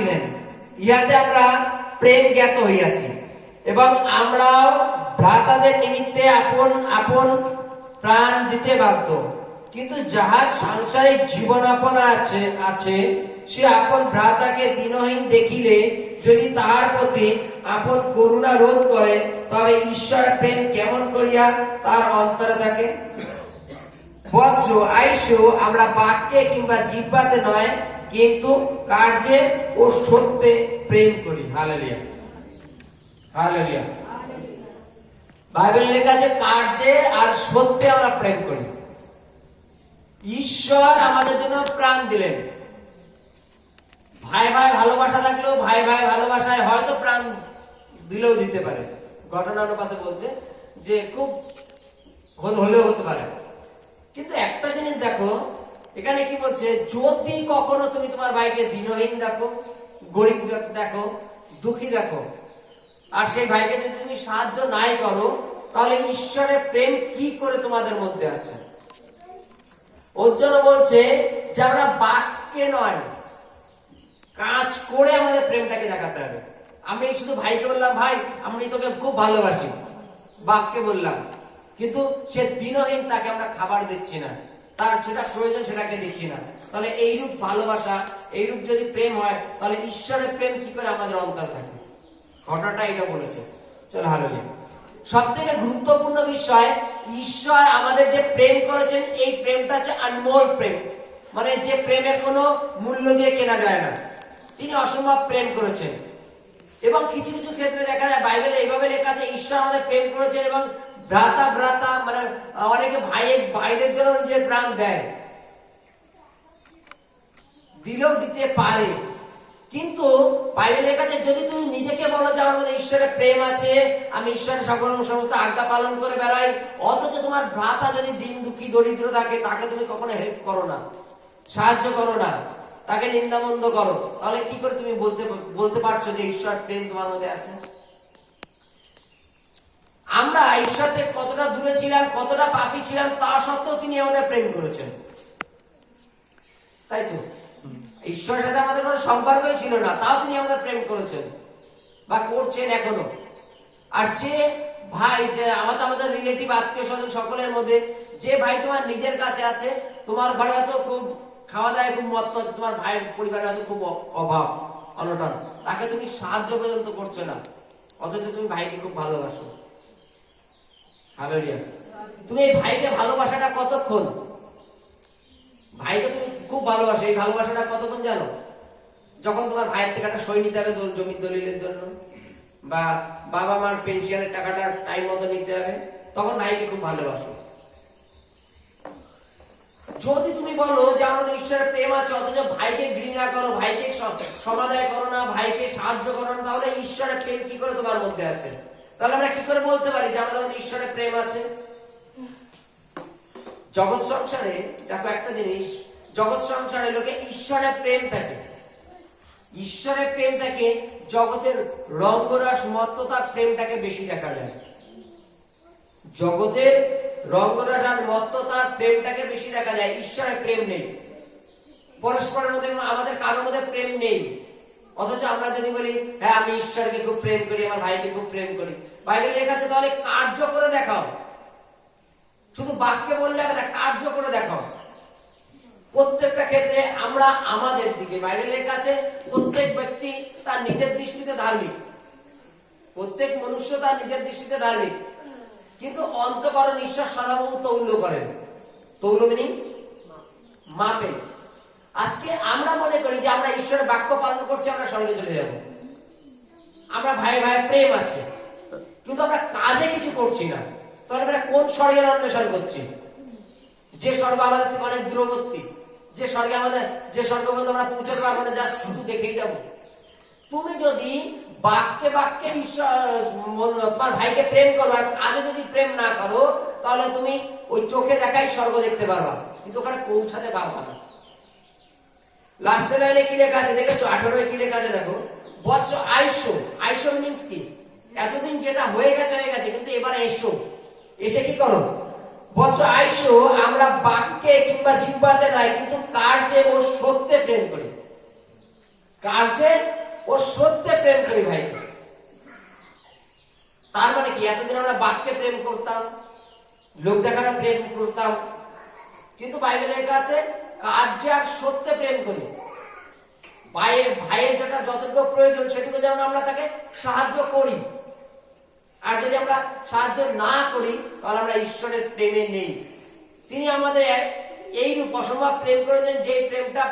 দিলেন, ইহাতে আমরা প্রেম জ্ঞাত হইয়াছি, এবং আমরাও ভ্রাতাদের নিমিত্তে আপন আপন প্রাণ দিতে বাধ্য। কিন্তু যাহার সাংসারিক জীবনাপনা আছে সে আপন ভ্রাতাকে দীনহীন দেখিলে যদি তাহার প্রতি আপন করুণা রোধ করে, তবে ঈশ্বর প্রেম কেমন করিয়া তার অন্তরে থাকে? বৎস আইসো, আমরা বাক্যে কিংবা জিহ্বাতে নয়, কিন্তু কার্যে ও সত্যে প্রেম করি। Hallelujah, hallelujah. বাইবেল লেখা আছে কার্যে আর সত্যে আমরা প্রেম করি। ঈশ্বর আমাদের জন্য প্রাণ দিলেন। ভাই ভাই ভালোবাসা থাকলেও ভাই ভাই ভালোবাসায় হয়তো প্রাণ দিলেও দিতে পারে, ঘটনা অনুপাতে বলছে যে খুব হলেও হতে পারে। কিন্তু একটা জিনিস দেখো, এখানে কি বলছে, যদি কখনো তুমি তোমার ভাইকে দীনহীন দেখো, গরিব দেখো, দুঃখী দেখো, আর সেই ভাইকে যদি তুমি সাহায্য নাই করো, তাহলে ঈশ্বরের প্রেম কি করে তোমাদের মধ্যে আছে? ওর জন্য বলছে যে আমরা বাক্যে নয়, কাজ করে আমাদের প্রেমটাকে দেখাতে হবে। আমি শুধু ভাইকে বললাম ভাই আমি তোকে খুব ভালোবাসি, বাক্যে বললাম, কিন্তু সে দিনহীন, তাকে আমরা খাবার দিচ্ছি না, তার যেটা প্রয়োজন সেটাকে দিচ্ছি না, তাহলে এইরূপ ভালোবাসা, এইরূপ যদি প্রেম হয়, তাহলে ঈশ্বরের প্রেম কি করে আমাদের অন্তর থাকে? ঘটনাটা এটা বলেছে। চলো হালেলুয়া। সব থেকে গুরুত্বপূর্ণ বিষয়, ঈশ্বর আমাদের যে প্রেম করেছেন, এই প্রেমটা হচ্ছে আনমোল প্রেম, মানে যে প্রেমের কোনো মূল্য দিয়ে কেনা যায় না। তিনি অসম্ভব প্রেম করেছেন। এবং কিছু কিছু ক্ষেত্রে দেখা যায় বাইবেলে এইভাবে লেখা আছে, ঈশ্বর আমাদের প্রেম করেছেন এবং ভ্রাতা ভ্রাতা মানে অনেকে ভাইদের জন্য যে প্রাণ দেয়, দিলেও দিতে পারে। কিন্তু বাইবেলে লেখা আছে যদি তুমি নিজেকে বলো যে আমার মধ্যে ঈশ্বরের প্রেম আছে, আমি ঈশ্বরের সকল সমস্ত আজ্ঞা পালন করে বেড়াই, অথচ তোমার ভ্রাতা যদি দিন দুঃখী দরিদ্র থাকে, তাকে তুমি কখনো হেল্প করো না, সাহায্য করো না, তাকে নিন্দামন্দ করো, তাহলে কি করে তুমি বলতে পারছো যে ঈশ্বর প্রেম তোমার মধ্যে আছে? আমরা ঈশ্বর থেকে কতটা দূরে ছিলাম, কতটা পাপী ছিলাম, তা সত্ত্বেও তিনি আমাদের প্রেম করেছেন, তাই তো? ঈশ্বরের সাথে আমাদের কোনো সম্পর্কই ছিল না, তাও তিনি আমাদের প্রেম করেছেন বা করছেন এখনো। আর যে ভাই, যে আমাদের রিলেটিভ আত্মীয় স্বজন সকলের মধ্যে যে ভাই তোমার নিজের কাছে আছে, তোমার ঘরে হয়তো খুব খাওয়া দাওয়ায় খুব মত্ত আছে, তোমার ভাইয়ের পরিবারে হয়তো খুব অভাব অনটন, তাকে তুমি সাহায্য পর্যন্ত করছো না, অথচ তুমি ভাইকে খুব ভালোবাসো। হালেলুয়া। তুমি এই ভাইকে ভালোবাসাটা কতক্ষণ? ভাইকে তুমি খুব ভালোবাসো, এই ভালোবাসাটা কতক্ষণ জানো? যখন তোমার ভাইয়ের থেকে একটা সই নিতে হবে জমির দলিলের জন্য, বা বাবা মার পেনশনের টাকাটা টাইম মতো নিতে হবে, তখন ভাইকে খুব ভালোবাসো। যদি তুমি বলো যে আমাদের ঈশ্বরের প্রেম আছে, অথচ ভাইকে ঘৃণা করো, ভাইকে সমাদায় করো না, ভাইকে সাহায্য করো না, তাহলে ঈশ্বরের প্রেম কি করে তোমার মধ্যে আছে? তাহলে আমরা কি করে বলতে পারি যে আমাদের মধ্যে ঈশ্বরের প্রেম আছে? জগৎ সংসারে দেখো একটা জিনিস, জগৎ সংসারে লোকে ঈশ্বরের প্রেম থাকে, ঈশ্বরের প্রেম থাকে, জগতের রঙ্গরস মত্ততার প্রেমটাকে বেশি দেখা যায়। জগতের রঙ্গরস আর মত্ততার প্রেমটাকে বেশি দেখা যায়, ঈশ্বরের প্রেম নেই। পরস্পরের মধ্যে আমাদের কারোর মধ্যে প্রেম নেই, অথচ আমরা যদি বলি হ্যাঁ আমি ঈশ্বরকে খুব প্রেম করি, আমার ভাইকে খুব প্রেম করি, বাইবেলে লেখা আছে তাহলে কার্য করে দেখাও। শুধু বাক্যে বললে হবে না, কার্য করে দেখাও। প্রত্যেকটা ক্ষেত্রে আমরা আমাদের দিকে, বাইবেলে লেখা আছে প্রত্যেক ব্যক্তি তার নিজের দৃষ্টিতে ধার্মিক, প্রত্যেক মনুষ্য তার নিজের দৃষ্টিতে ধার্মিক, কিন্তু অন্তঃকরণ ঈশ্বর সদাপ্রভু তৌল্য করেন। তৌল্য মিনিংস মাপেন। আজকে আমরা মনে করি যে আমরা ঈশ্বরের বাক্য পালন করছি, আমরা স্বর্গে চলে যাব, আমরা ভাই ভাই প্রেম আছে, কিন্তু আমরা কাজে কিছু করছি না, তাহলে আমরা কোন স্বর্গের অন্বেষণ করছি? যে স্বর্গ আমাদের থেকে অনেক দূরবর্তী, যে স্বর্গে আমাদের, যে স্বর্গ পর্যন্ত আমরা পৌঁছাতে পারবো না, জাস্ট শুধু দেখেই যাব। তুমি যদি বাক্যে বাক্যে তোমার ভাইকে প্রেম করো আর কাজে যদি প্রেম না করো, তাহলে তুমি ওই চোখে দেখাই স্বর্গ দেখতে পারবা, কিন্তু ওখানে পৌঁছাতে পারবা না। লাস্টের লাইনে কি লেখা আছে দেখেছো? 18 কি লেখা আছে দেখো, বৎস আইসো। আইসো মিনিংস কি? এতদিন যেটা হয়ে গেছে হয়ে গেছে, কিন্তু এবারে এসো, এসে কি করো? বৎস আইসো, আমরা বাক্যে কিংবা জিহ্বাতে নয়, কিন্তু কার্যে ও সত্যে প্রেম করি। কার্যে ও সত্যে প্রেম করি ভাইকে। তার মানে কি, এতদিন আমরা বাক্যে প্রেম করতাম, লোক দেখানো প্রেম করতাম, কিন্তু বাইবেলে লেখা আছে কার্যে আর সত্যে প্রেম করি। ভাইয়ের যেটা যতটুকু প্রয়োজন সেটুকু যেন আমরা তাকে সাহায্য করি। আর যদি আমরা সাহায্য না করি তাহলে আমরা ঈশ্বরের প্রেমে নেই। তিনি আমাদের এইরূপ অসম্ভব প্রেম করেছেন যে প্রেমটা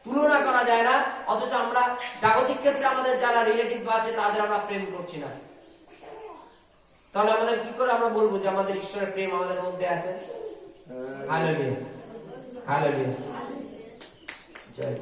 তুলনা করা যায় না, অথচ আমরা জাগতিক ক্ষেত্রে আমাদের যারা রিলেটিভ আছে তাদের আমরা প্রেম করছি না। তাহলে আমাদের কি করে আমরা বলবো যে আমাদের ঈশ্বরের প্রেম আমাদের মধ্যে আছে? হালেলুয়া, হালেলুয়া, জয়।